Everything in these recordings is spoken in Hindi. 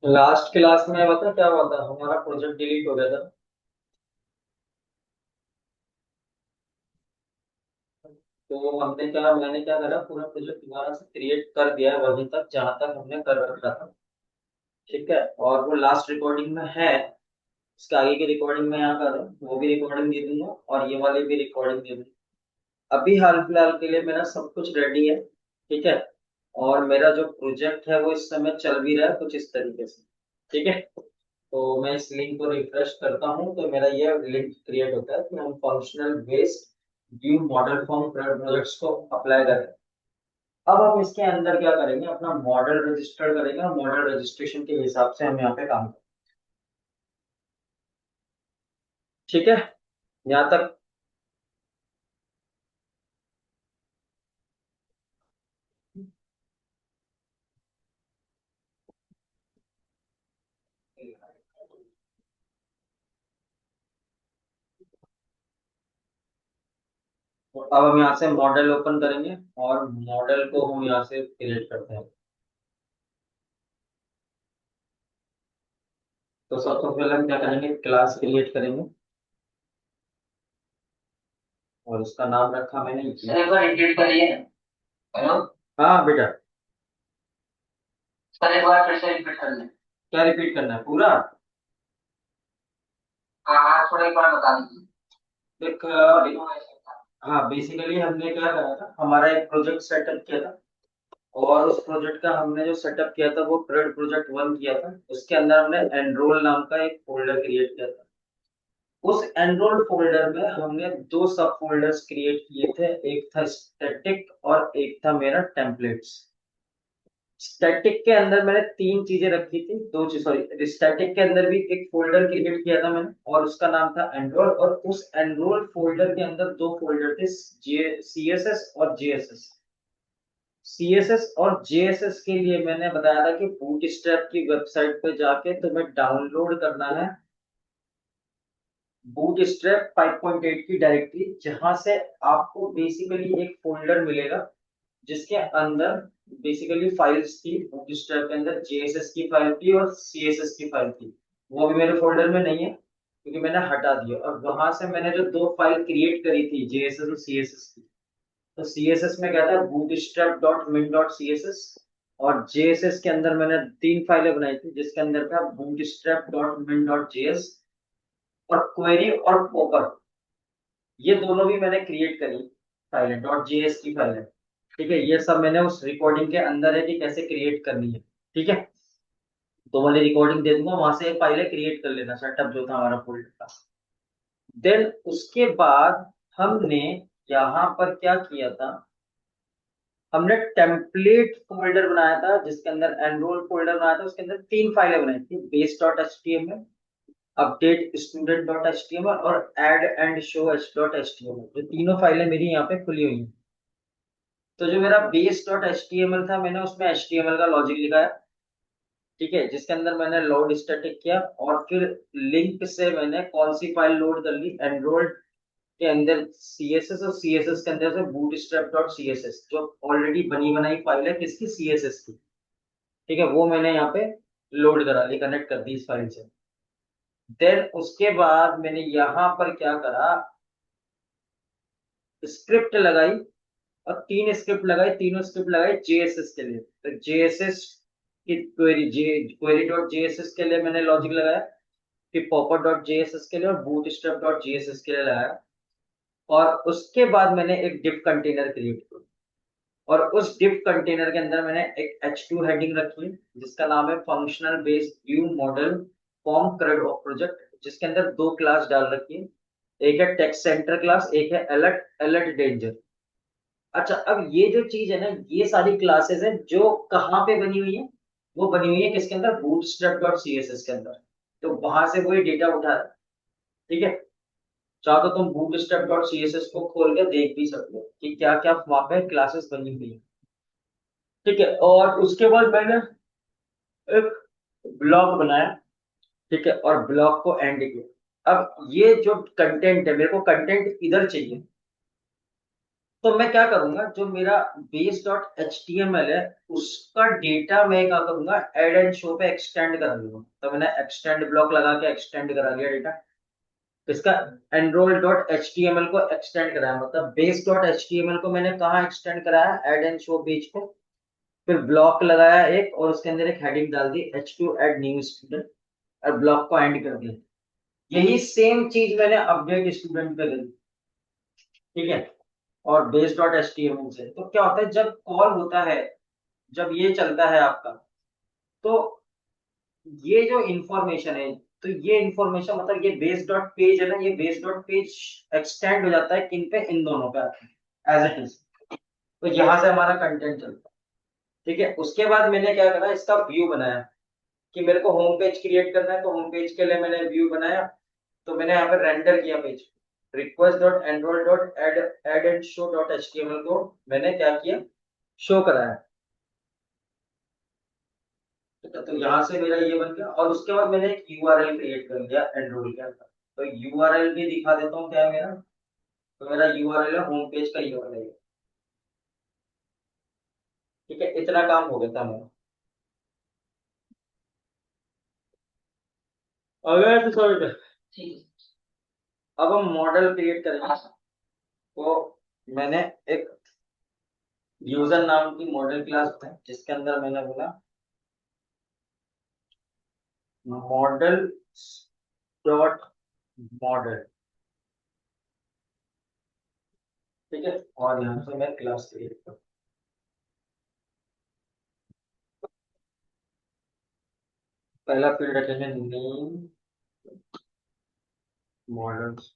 लास्ट क्लास में बता क्या हुआ था, हमारा प्रोजेक्ट डिलीट हो गया था। तो हमने क्या मैंने क्या करा, पूरा प्रोजेक्ट दोबारा से क्रिएट कर दिया है वहीं तक जहां तक हमने कर रखा था। ठीक है, और वो लास्ट रिकॉर्डिंग में है। इसके आगे की रिकॉर्डिंग में यहाँ कर रहा हूँ, वो भी रिकॉर्डिंग दे दूंगा और ये वाली भी रिकॉर्डिंग दे दूंगा। अभी हाल फिलहाल के लिए मेरा सब कुछ रेडी है। ठीक है, और मेरा जो प्रोजेक्ट है वो इस समय चल भी रहा है कुछ इस तरीके से। ठीक है, तो मैं इस लिंक को रिफ्रेश करता हूँ तो मेरा ये लिंक क्रिएट होता है कि हम functional based view model form projects को अप्लाई करें। अब हम इसके अंदर क्या करेंगे, अपना मॉडल रजिस्टर करेंगे और मॉडल रजिस्ट्रेशन के हिसाब से हम यहाँ पे काम करेंगे। ठीक है, यहाँ तक। तो अब हम यहाँ से मॉडल ओपन करेंगे और मॉडल को हम यहाँ से क्रिएट करते हैं। तो सबसे पहले हम क्या करेंगे, क्लास क्रिएट करेंगे और उसका नाम रखा मैंने सर एक बार रिपीट करिए। हेलो। हाँ बेटा। सर एक बार फिर से रिपीट करना है। क्या रिपीट करना है पूरा? हाँ हाँ, थोड़ा एक बार बता दीजिए। देख हाँ, बेसिकली हमने क्या करा था, हमारा एक प्रोजेक्ट सेटअप किया था। और उस प्रोजेक्ट का हमने जो सेटअप किया था वो प्रेड प्रोजेक्ट 1 किया था। उसके अंदर हमने एनरोल नाम का एक फोल्डर क्रिएट किया था। उस एनरोल फोल्डर में हमने दो सब फोल्डर्स क्रिएट किए थे, एक था स्टैटिक और एक था मेरा टेम्पलेट्स। स्टैटिक के अंदर मैंने तीन चीजें रखी थी, दो चीज सॉरी, स्टैटिक के अंदर भी एक फोल्डर क्रिएट किया था मैंने और उसका नाम था एनरोल। और उस एनरोल फोल्डर के अंदर दो फोल्डर थे, CSS और JSS। CSS और JSS के लिए मैंने बताया था कि बूटस्ट्रैप की वेबसाइट पे जाके तुम्हें डाउनलोड करना है बूटस्ट्रैप 5.8 की डायरेक्टरी, जहां से आपको बेसिकली एक फोल्डर मिलेगा जिसके अंदर बेसिकली फाइल्स थी। बूटस्ट्रैप के अंदर JSS की फाइल थी और CSS की फाइल थी। वो अभी मेरे फोल्डर में नहीं है क्योंकि मैंने हटा दिया। और वहां से मैंने जो दो फाइल क्रिएट करी थी JSS और CSS की, तो CSS में क्या था, bootstrap.min.css। और JSS के अंदर मैंने तीन फाइलें बनाई थी जिसके अंदर था bootstrap.min.js और क्वेरी और पोकर। ये दोनों भी मैंने क्रिएट करी फाइलें, .js की फाइलें। ठीक है, ये सब मैंने उस रिकॉर्डिंग के अंदर है कि कैसे क्रिएट करनी है। ठीक है, तो वाली रिकॉर्डिंग दे दूंगा, वहां से फाइलें क्रिएट कर लेना, सेटअप जो था हमारा फोल्डर का। देन उसके बाद हमने यहाँ पर क्या किया था, हमने टेम्पलेट फोल्डर बनाया था जिसके अंदर एनरोल फोल्डर बनाया था। उसके अंदर तीन फाइलें बनाई थी, base.html, update student dot H T M L और add and show H dot H T M L. जो तीनों फाइलें मेरी यहाँ पे खुली हुई हैं। तो जो मेरा base dot H T M L था, मैंने उसमें एच टी एम एल का लॉजिक लिखा है। ठीक है, जिसके अंदर मैंने लोड स्टैटिक किया और फिर लिंक से मैंने कौन सी फाइल लोड कर ली, एनरोल्ड के अंदर CSS और CSS के अंदर से bootstrap dot C S S, जो ऑलरेडी बनी बनाई फाइल है किसकी, CSS की। ठीक है, वो मैंने यहाँ पे लोड करा ली, कनेक्ट कर दी इस फाइल से। देन उसके बाद मैंने यहाँ पर क्या करा, स्क्रिप्ट लगाई और तीन स्क्रिप्ट लगाई, तीनों स्क्रिप्ट लगाई JSS के लिए। तो JSS की क्वेरी डॉट JSS के लिए मैंने लॉजिक लगाया, फिर पॉपर डॉट JSS के लिए और बूटस्ट्रैप डॉट JSS के लिए लगाया। और उसके बाद मैंने एक डिफ कंटेनर क्रिएट किया और उस डिफ कंटेनर के अंदर मैंने एक H2 हेडिंग रखी जिसका नाम है functional based view model form CRUD of project, जिसके अंदर दो क्लास डाल रखी है, एक है टेक्स्ट सेंटर क्लास, एक है अलर्ट अलर्ट डेंजर। अच्छा, अब ये जो चीज है ना, ये सारी क्लासेस है जो कहाँ पे बनी हुई है, वो बनी हुई है किसके अंदर, बूटस्ट्रैप डॉट CSS के अंदर। तो वहां से वही डेटा उठा है। ठीक है, चाहो तो तुम बूटस्ट्रैप डॉट CSS को खोल के देख भी सकते हो कि क्या क्या वहां पे क्लासेस बनी हुई है। ठीक है, और उसके बाद मैंने एक ब्लॉग बनाया। ठीक है, और ब्लॉग को एंड किया। अब ये जो कंटेंट है, मेरे को कंटेंट इधर चाहिए। तो मैं क्या करूंगा, जो मेरा base dot H T M L है उसका डेटा मैं क्या करूंगा, एड एंड शो पे एक्सटेंड कर दूंगा। तो मैंने एक्सटेंड ब्लॉक लगा के एक्सटेंड करा लिया डेटा, इसका enroll dot H T M L को एक्सटेंड कराया, मतलब base dot H T M L को मैंने कहाँ एक्सटेंड कराया, एड एंड शो पेज को। फिर ब्लॉक लगाया एक, और उसके अंदर एक हेडिंग डाल दी, H two add new student, और ब्लॉक को एंड कर दिया। यही सेम चीज मैंने अपडेट स्टूडेंट पे करी, ठीक है। और base dot H T M L से तो क्या होता है, जब कॉल होता है, जब ये चलता है आपका, तो ये जो इंफॉर्मेशन है, तो ये इंफॉर्मेशन मतलब ये बेस डॉट पेज है ना, ये बेस डॉट पेज एक्सटेंड हो जाता है किन पे, इन दोनों पे एज इट इज। तो यहाँ से हमारा कंटेंट चलता है, ठीक है। उसके बाद मैंने क्या करा, इसका व्यू बनाया कि मेरे को होम पेज क्रिएट करना है, तो होम पेज के लिए मैंने व्यू बनाया। तो मैंने यहाँ पे रेंडर किया page, request dot enroll dot add add and show dot H T M L को मैंने क्या किया, शो कराया। तो यहाँ से मेरा ये बन गया, और उसके बाद मैंने एक यूआरएल क्रिएट कर लिया एंड्रॉइड के अंदर। तो यूआरएल भी दिखा देता हूँ क्या है मेरा। तो मेरा यूआरएल है, होम पेज का यूआरएल है, ठीक है। इतना काम हो गया था मेरा। अगर तो सॉरी, अब हम मॉडल क्रिएट करेंगे। तो मैंने एक यूजर नाम की मॉडल क्लास है, जिसके अंदर मैंने बोला मॉडल डॉट मॉडल, ठीक है। और यहाँ से मैं क्लास क्रिएट कर, पहला फील्ड रखेंगे नेम मॉडल्स,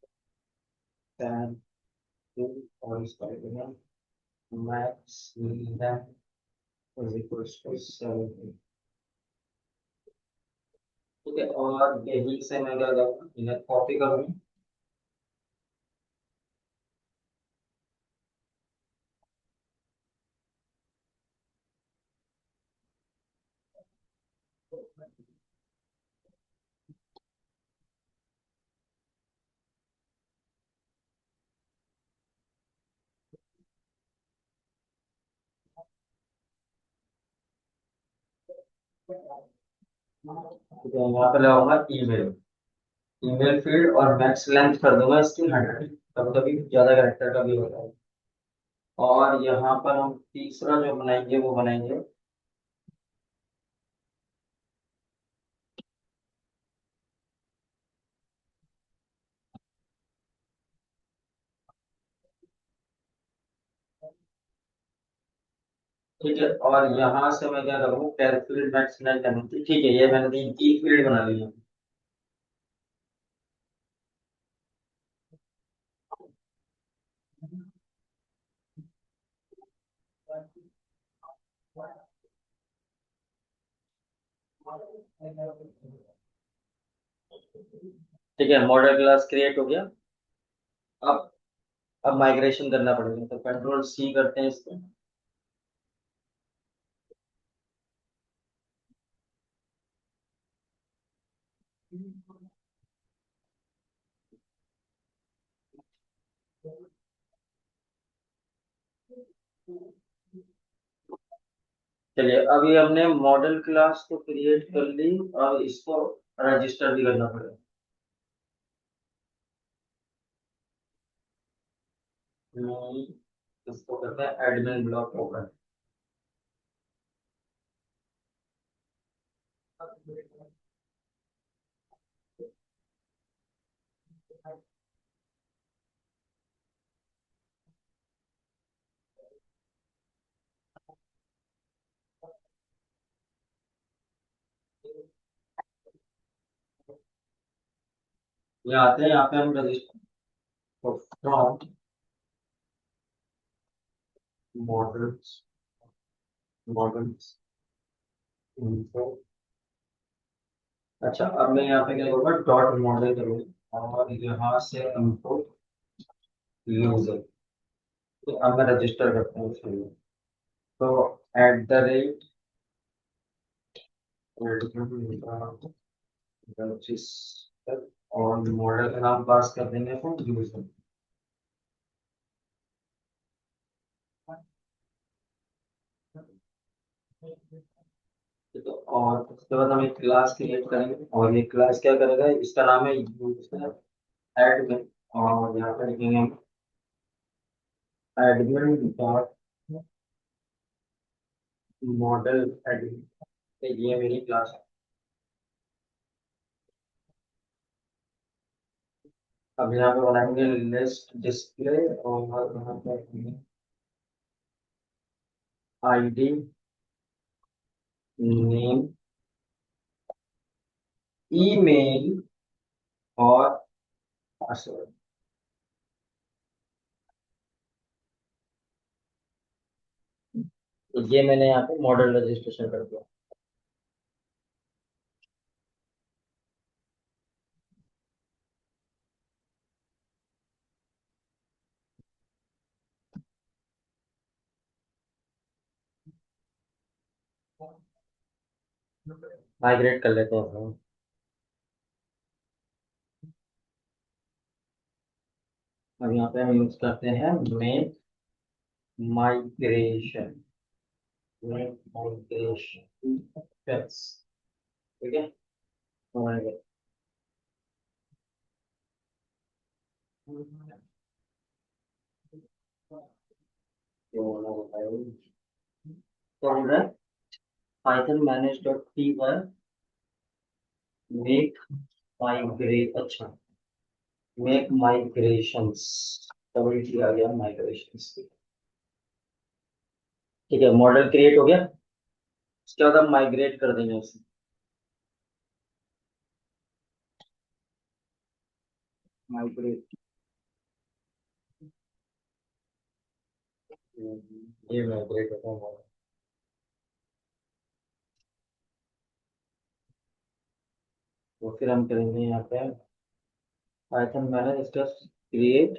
और इसका रखेंगे मैक्स is equals to 7, ठीक है। और यही से मैं क्या करूँगा, इन्हें कॉपी करूँगा, ठीक है। यहाँ पे लगाऊंगा ईमेल, ईमेल फील्ड, और मैक्स लेंथ कर दूंगा इसकी 100, कभी कभी ज्यादा कैरेक्टर का भी होता है। और यहाँ पर हम तीसरा जो बनाएंगे वो बनाएंगे, ठीक है। और यहाँ से मैं क्या करूँगा, कैलकुलेट मैक्स लेंथ, ठीक है। ये मैंने तीन की फील्ड बना ली है। ठीक है, मॉडल क्लास क्रिएट हो गया। अब अब माइग्रेशन करना पड़ेगा, तो कंट्रोल सी करते हैं इसको। चलिए, अभी हमने मॉडल क्लास को क्रिएट कर ली, अब इसको रजिस्टर भी करना पड़ेगा। हम्म, इसको करते हैं एडमिन ब्लॉक ओपन। ये आते हैं, यहाँ पे हम रजिस्टर फ्रॉम मॉडल्स, मॉडल्स इनको। अच्छा, अब मैं यहाँ पे क्या करूँगा, डॉट मॉडल करूँगा, और यहाँ से इनको यूजर। तो अब मैं रजिस्टर करता हूँ उसके लिए। तो एट द रेट रजिस्टर, और मॉडल का नाम पास कर देंगे अपन यूजर। ठीक है, और उसके बाद हम एक क्लास क्रिएट करेंगे और ये क्लास क्या करेगा, इसका नाम है यूजर एडमिन। और यहाँ पर लिखेंगे हम एडमिन डॉट मॉडल एडमिन। ये मेरी क्लास है। अब यहाँ पे बनाएंगे लिस्ट डिस्प्ले और यहाँ पे आईडी नेम ईमेल और पासवर्ड। तो ये मैंने यहाँ पे मॉडल रजिस्ट्रेशन कर दिया। माइग्रेट कर लेते हैं हम। अब यहाँ पे हम यूज करते हैं मेक माइग्रेशन। मेक माइग्रेशन ठीक है। और ये होना होता है। तो हम पाइथन मैनेज डॉट पी पर मेक माइग्रेट, अच्छा मेक माइग्रेशंस, डबल टी आ गया माइग्रेशंस। ठीक है, मॉडल क्रिएट हो गया। उसके बाद हम माइग्रेट कर देंगे उसे। माइग्रेट, ये माइग्रेट होता है मॉडल। तो फिर हम करेंगे यहाँ पे Python manage steps create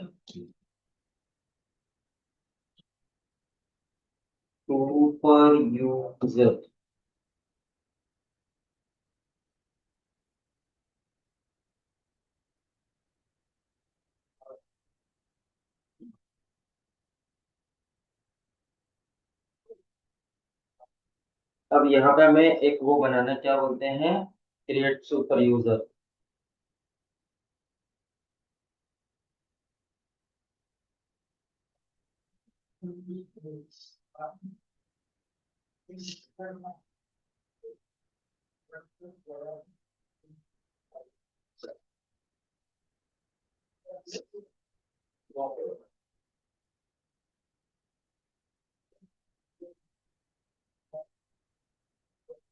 super user. अब यहाँ पे हमें एक वो बनाना, क्या बोलते हैं, क्रिएट सुपर यूजर।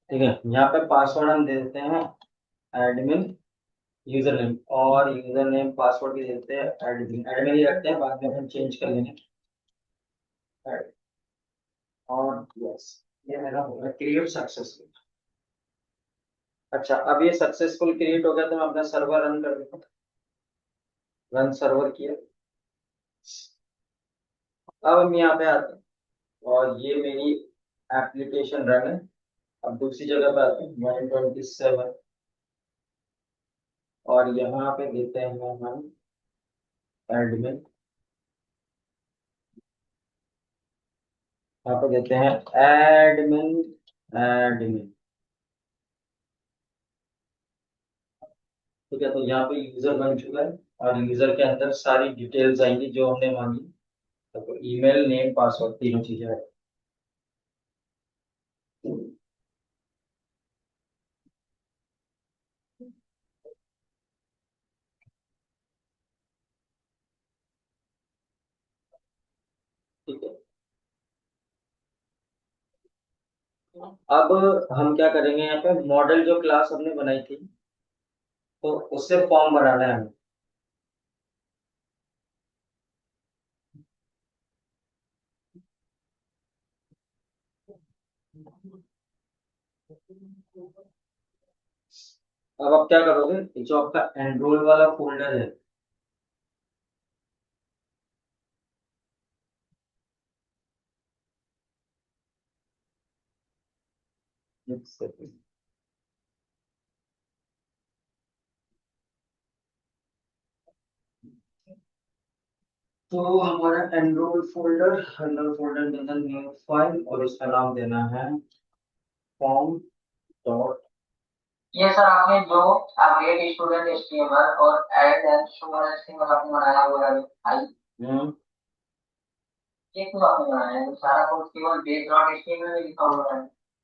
ठीक है, यहाँ पे पासवर्ड हम दे देते हैं एडमिन यूजर नेम, और यूजर नेम पासवर्ड भी देते हैं एडमिन। एडमिन ही रखते हैं, बाद में हम चेंज कर लेंगे। और यस, ये मेरा हो गया क्रिएट सक्सेसफुल। अच्छा, अब ये सक्सेसफुल क्रिएट हो गया तो मैं अपना सर्वर रन कर देता हूँ। रन सर्वर किया। अब हम यहाँ पे आते हैं और ये मेरी एप्लीकेशन रन है। अब दूसरी जगह पे आते हैं 127 और यहाँ पे देते हैं हम एडमिन। यहाँ पे देते हैं एडमिन एडमिन। ठीक है, तो यहाँ पे यूजर बन चुका है और यूजर के अंदर सारी डिटेल्स आएंगी जो हमने मांगी। तो ईमेल नेम पासवर्ड तीनों चीजें हैं। ठीक है, अब हम क्या करेंगे, यहाँ पे मॉडल जो क्लास हमने बनाई थी तो उससे फॉर्म बनाना है हमें। अब आप क्या करोगे, ये जो आपका एनरोल वाला फोल्डर है, एक सेकंड। तो हमारा एनरोल फोल्डर के अंदर न्यू फाइल और उसका नाम देना है फॉर्म डॉट, ये सर आपने जो अपडेट स्टूडेंट एचटीएमएल और ऐड एंड स्टूडेंट एचटीएमएल आपने बनाया हुआ है आई, ये क्यों आपने बनाया है? तो सारा कोड केवल बेस डॉट एचटीएमएल में लिखा हुआ है।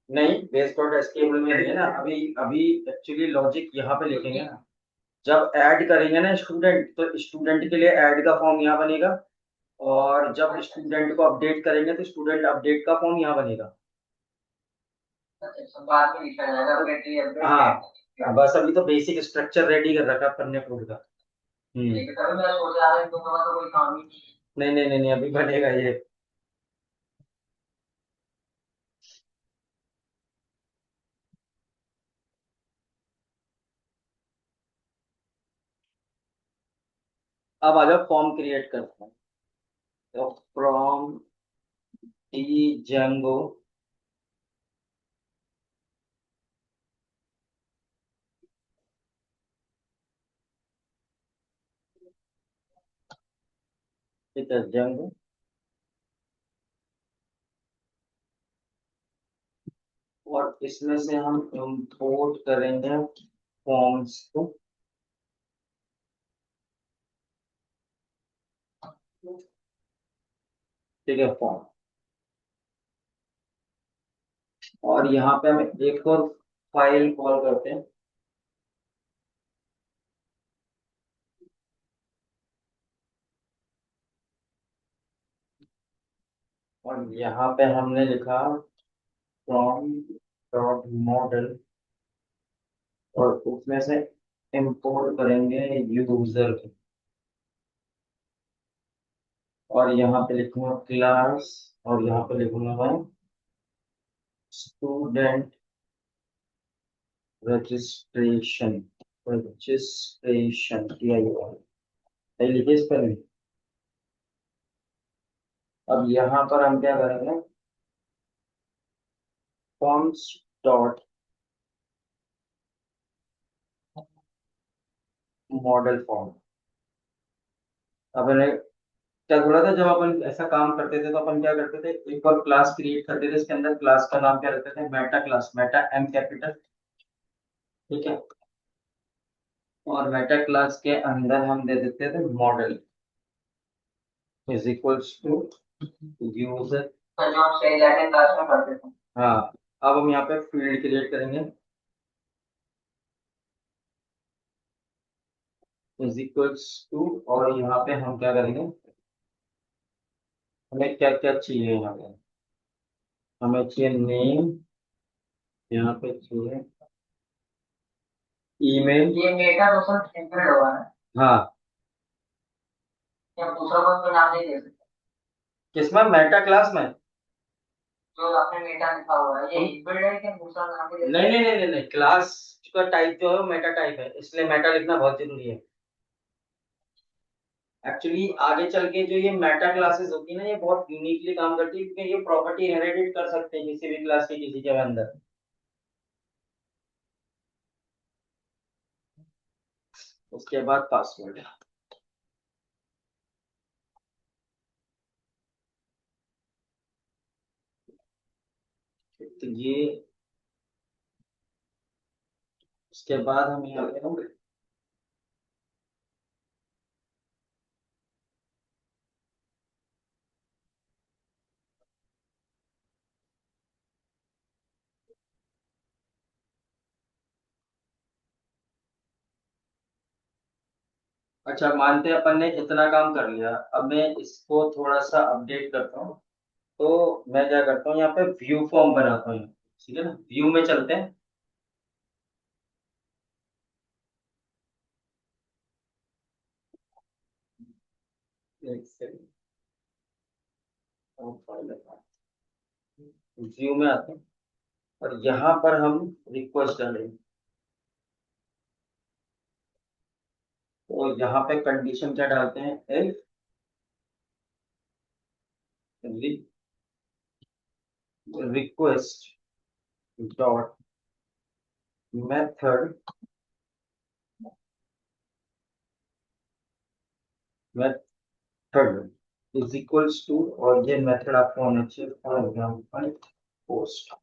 नहीं बेस डॉट एचटीएमएल में नहीं है ना, अभी अभी एक्चुअली लॉजिक यहाँ पे लिखेंगे ना। जब ऐड करेंगे ना स्टूडेंट, तो स्टूडेंट के लिए ऐड का फॉर्म यहाँ बनेगा, और जब स्टूडेंट को अपडेट करेंगे तो स्टूडेंट अपडेट का फॉर्म यहाँ बनेगा। अच्छा, बाद में लिखा जाएगा अपडेट अपडेट। हाँ बस अभी तो बेसिक स्ट्रक्चर रेडी कर रखा है अपन ने कोड का। ठीक है, तभी मैं सोच रहा था इन दोनों का तो कोई काम ही नहीं है। नहीं नहीं नहीं नहीं, अभी बनेगा ये। अब आ जाओ फॉर्म क्रिएट करते हैं। तो फ्रॉम डी जेंगो ठीक है, जेंगो, और इसमें से हम इंपोर्ट करेंगे फॉर्म्स को। ठीक है, फॉर्म, और यहाँ पे हम एक और फाइल कॉल करते हैं। और यहाँ पे हमने लिखा फ्रॉम डॉट मॉडल, और उसमें से इंपोर्ट करेंगे यूजर को, और यहाँ पे लिखूंगा क्लास, और यहाँ पे लिखूंगा मैं स्टूडेंट रजिस्ट्रेशन, रजिस्ट्रेशन किया हुआ है, सही लिखिए इस पर भी। अब यहाँ पर हम क्या करेंगे, फॉर्म्स डॉट मॉडल फॉर्म। अपने क्या बोला था, जब अपन ऐसा काम करते थे तो अपन क्या करते थे, एक और क्लास क्रिएट करते थे, इसके अंदर क्लास का नाम क्या रखते थे, meta class, meta M capital. ठीक है, और मेटा क्लास के अंदर हम दे देते थे model is equals to user. तो जो आप सही लैटिन क्लास में पढ़ते थे। हाँ, अब हम यहाँ पे फील्ड क्रिएट करेंगे इज इक्वल्स टू, और यहाँ पे हम क्या करेंगे, हमें क्या क्या चाहिए यहाँ पे, हमें चाहिए नेम, यहाँ पे चाहिए ईमेल। ये मेटा तो सर इंक्लूड हुआ है, हाँ, या दूसरा कोई नाम नहीं दे सकते? किसमें, मेटा क्लास में। जो आपने मेटा लिखा हुआ है ये इनबिल्ड है कि दूसरा नाम भी दे नहीं सकते नहीं हैं? नहीं नहीं नहीं, क्लास का टाइप जो है वो मेटा टाइप है, इसलिए मेटा लिखना बहुत जरूरी है। एक्चुअली आगे चल के जो ये मेटा क्लासेस होती है ना, ये बहुत यूनिकली काम करती है, क्योंकि ये प्रॉपर्टी इनहेरिट कर सकते हैं किसी भी क्लास के किसी के अंदर। उसके बाद पासवर्ड, तो ये, उसके बाद हम यहाँ पे हम, अच्छा मानते हैं अपन ने इतना काम कर लिया, अब मैं इसको थोड़ा सा अपडेट करता हूँ। तो मैं क्या करता हूँ, यहाँ पे व्यू फॉर्म बनाता हूँ, ठीक है ना, व्यू में चलते हैं। एक सेकंड, व्यू में आते हैं, और यहाँ पर हम रिक्वेस्ट डालेंगे। तो यहाँ पे कंडीशन क्या डालते हैं, if request dot method, method is equals to, और ये मेथड आपको होना चाहिए फॉर एग्जाम्पल पोस्ट।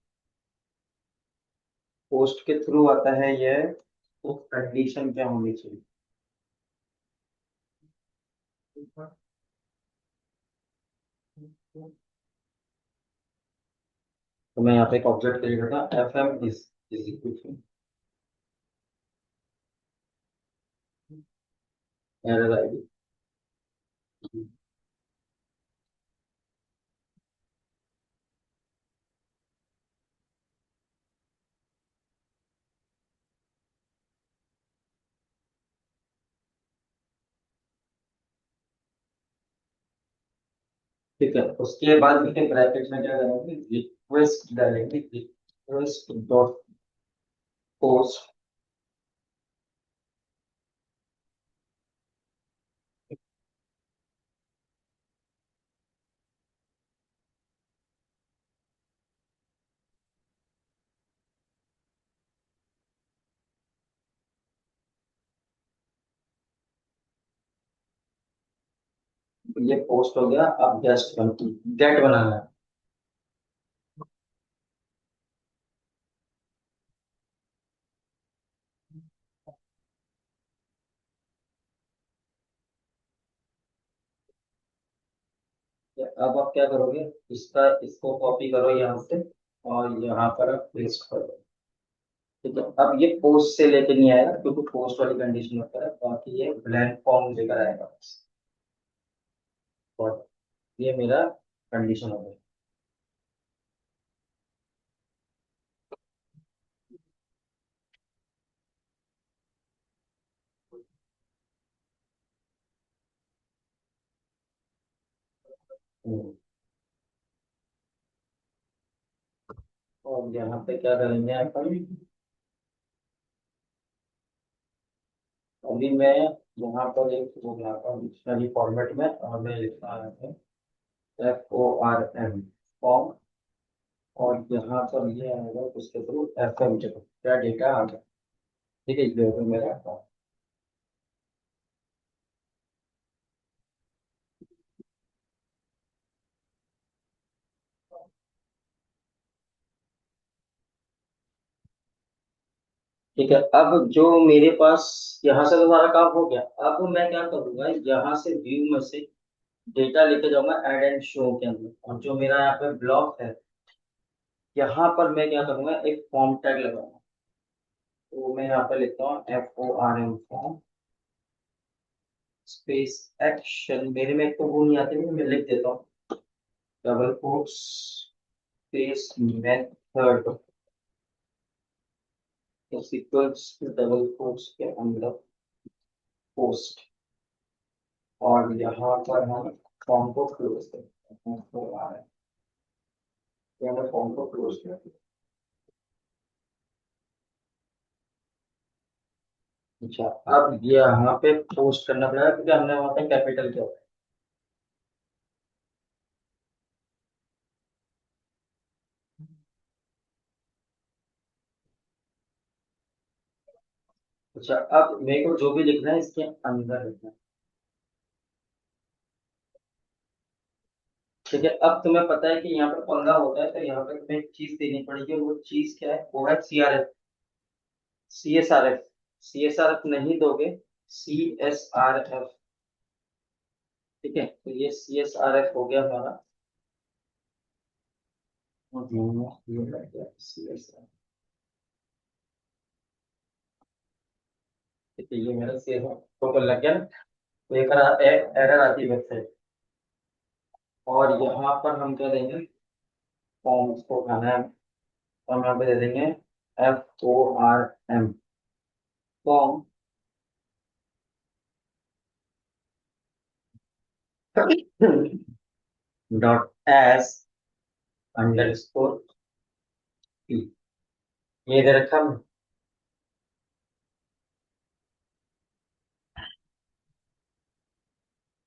पोस्ट के थ्रू आता है ये, तो कंडीशन क्या होनी चाहिए? तो मैं यहाँ पे एक ऑब्जेक्ट क्रिएट करता हूँ, F M is equal to error ID. ठीक है, उसके बाद फिर ब्रैकेट में क्या करेंगे, रिक्वेस्ट डालेंगे, रिक्वेस्ट डॉट पोस्ट। ये पोस्ट हो गया, अब गेस्ट गेट बनाना है। अब आप क्या करोगे, इसको कॉपी करो यहाँ से, और यहाँ पर आप पेस्ट करो। ठीक है, अब ये पोस्ट से लेके नहीं आएगा क्योंकि पोस्ट वाली कंडीशन होता है, बाकी ये ब्लैंक फॉर्म लेकर आएगा बस। और ये मेरा कंडीशन हो गया। हम्म, और यहाँ पे क्या करेंगे अपन, अभी मैं यहाँ पर एक वो बनाता हूँ डिक्शनरी फॉर्मेट में, और मैं लिखता है FORM फॉर्म, और यहाँ पर ये आएगा उसके थ्रू FM क्या डेटा आ गया। ठीक है, ये तो मेरा form। ठीक है, अब जो मेरे पास यहाँ से तो सारा काम हो गया, अब मैं क्या करूंगा, यहाँ से व्यू में से डेटा लेके जाऊंगा ऐड एंड शो के अंदर, और जो मेरा यहाँ पे ब्लॉक है, यहाँ पर मैं क्या करूंगा, एक फॉर्म टैग लगाऊंगा। तो मैं यहाँ पे लिखता हूँ FORM फॉर्म स्पेस एक्शन, मेरे में एक तो वो नहीं आती, मैं लिख देता हूँ double quotes space method equals to double quotes के अंदर पोस्ट, और यहाँ पर हम फॉर्म को क्लोज करते हैं, तो आ रहा है, तो हमें फॉर्म को क्लोज करते हैं। अच्छा, अब ये यहाँ पे पोस्ट करना पड़ेगा क्योंकि हमने वहाँ पे कैपिटल किया हुआ है। अच्छा, अब मेरे को जो भी लिखना है इसके अंदर लिखना है। ठीक है, अब तुम्हें पता है कि यहाँ पर पंगा होता है, तो यहाँ पे तुम्हें एक चीज देनी पड़ेगी, और वो चीज क्या है, वो है CRF, CSRF। CSRF नहीं दोगे, CSRF। ठीक है, तो ये CSRF हो गया हमारा। ये लग गया CSRF। ठीक है, ये मेरा CSRF टोटल लग गया ना। तो एक एरर आती है वेबसाइट, और यहाँ पर हम क्या देंगे, फॉर्म्स को उठाना है, तो हम यहाँ पे दे देंगे FORM form dot S under score P, ये दे रखा हमने।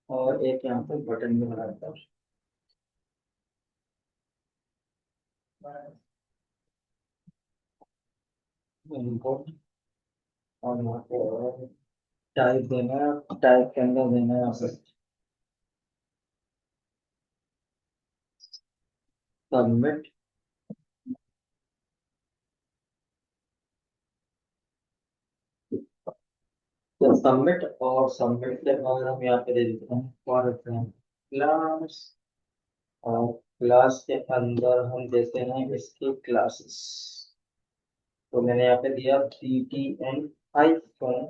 और एक यहाँ पे बटन भी बना देता हूँ इनको, और यहाँ पे टाइप देना है, टाइप के अंदर देना है यहाँ पे सबमिट। तो सबमिट, और सबमिट के बाद हम यहाँ पे दे देते हैं फॉर एग्जाम्पल क्लास, और क्लास के अंदर हम देते हैं इसकी क्लासेस। तो मैंने यहाँ पे दिया BTN iPhone,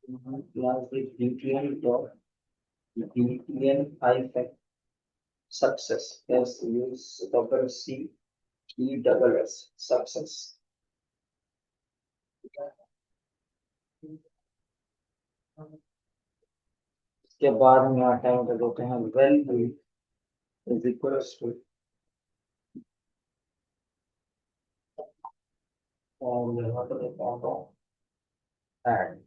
class BTN dot BTN iPhone success, SUCCESS success. इसके बाद हम यहाँ टाइम कर देते हैं वैल्यू इज इक्वल टू, और यहाँ पर देता हूँ ऐड।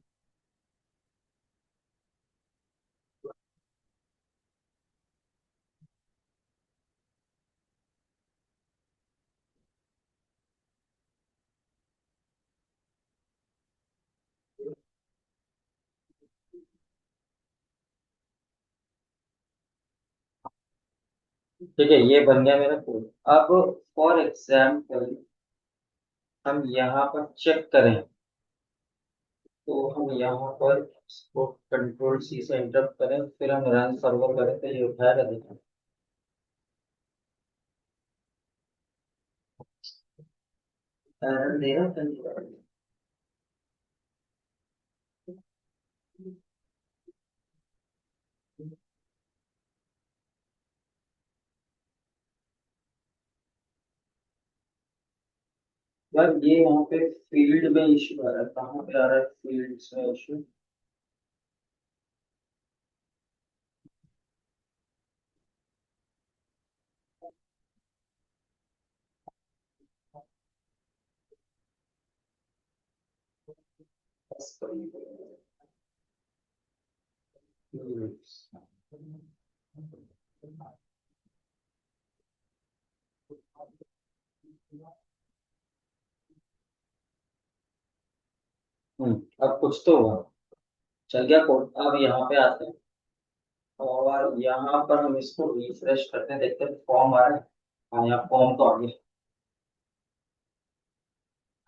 ठीक है, ये बन गया मेरा कोड। अब फॉर एग्जाम्पल हम यहाँ पर चेक करें, तो हम यहाँ पर इसको कंट्रोल C से इंटरप्ट करें, फिर हम रन सर्वर करें, तो ये उठाएगा देखा। एरर दे रहा था। यार ये यहाँ पे फील्ड में इशू आ रहा है, कहाँ पे आ रहा है फील्ड्स में इशू? अब कुछ तो हुआ, चल गया कोड। अब यहाँ पे आते हैं, और यहाँ पर हम इसको रिफ्रेश करते हैं, देखते हैं फॉर्म आ रहा है। हाँ, यहाँ फॉर्म तो आ गया।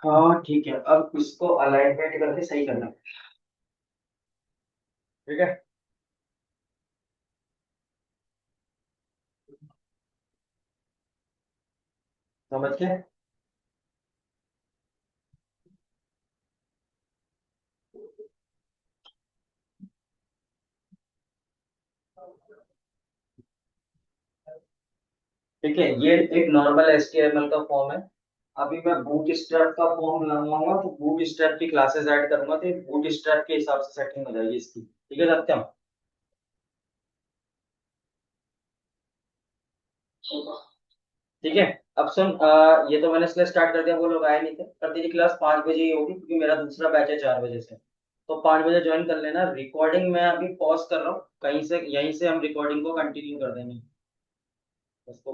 हाँ ठीक है, अब इसको अलाइनमेंट करके सही करना है। ठीक है, समझ गए? ठीक है, ये एक नॉर्मल HTML का फॉर्म है। अभी मैं बूट स्ट्रैप का फॉर्म लगाऊंगा, तो बूट स्ट्रैप की क्लासेस ऐड करूंगा, तो बूट स्ट्रैप के हिसाब से सेटिंग हो जाएगी इसकी। ठीक है सत्यम? ठीक है। ठीक है। अब सुन, ये तो मैंने इसलिए स्टार्ट कर दिया, वो लोग आए नहीं थे, पर तेरी क्लास 5 बजे ही होगी, क्योंकि मेरा दूसरा बैच है 4 बजे से। तो 5 बजे ज्वाइन कर लेना। रिकॉर्डिंग मैं अभी पॉज कर रहा हूँ, कहीं से यहीं से हम रिकॉर्डिंग को कंटिन्यू कर देंगे। उसको